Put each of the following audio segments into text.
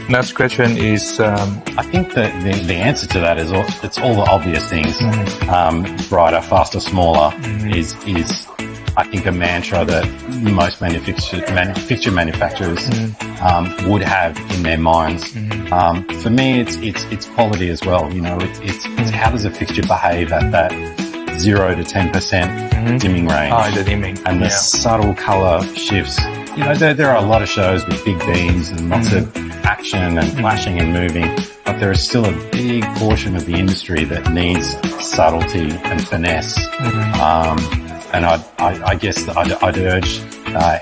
Next question is, I think that the answer to that is it's all the obvious things. Brighter, faster, smaller is I think a mantra that most fixture manufacturers would have in their minds. For me, it's quality as well. You know, it's how does a fixture behave at that 0 to 10% dimming range, the dimming, and the subtle color shifts. You know, there are a lot of shows with big beams and lots of action and flashing and moving, but there is still a big portion of the industry that needs subtlety and finesse. And I guess I'd urge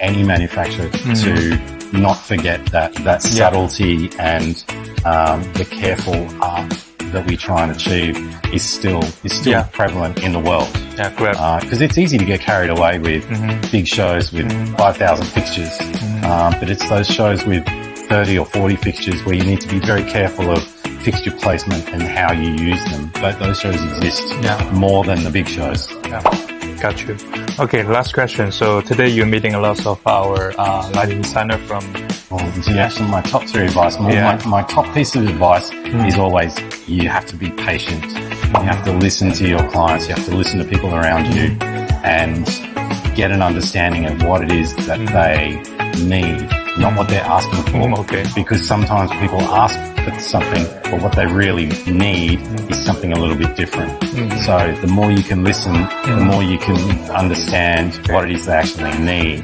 any manufacturer to not forget that subtlety and the careful art that we try and achieve is still prevalent in the world. Yeah, correct. Because it's easy to get carried away with big shows with 5,000 fixtures, but it's those shows with 30 or 40 fixtures where you need to be very careful of fixture placement and how you use them. But those shows exist more than the big shows. Yeah. Got you. Okay, last question. So today you're meeting a lot of our lighting designer from... Actually, my top 3 advice, my top piece of advice is always you have to be patient. You have to listen to your clients. You have to listen to people around you and get an understanding of what it is that they need, not what they're asking for. Okay. Because sometimes people ask for something, but what they really need is something a little bit different. So the more you can listen, the more you can understand what it is they actually need.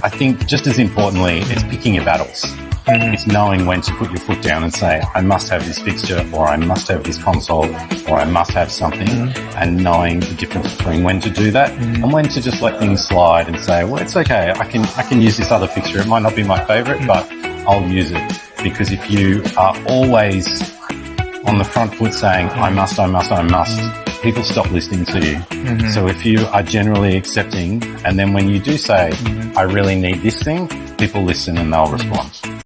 I think just as importantly, it's picking your battles. It's knowing when to put your foot down and say, I must have this fixture, or I must have this console, or I must have something, and knowing the difference between when to do that and when to just let things slide and say, well, it's okay, I can use this other fixture. It might not be my favorite, but I'll use it. Because if you are always on the front foot saying, I must, people stop listening to you. So if you are generally accepting, and then when you do say, I really need this thing, people listen and they'll respond.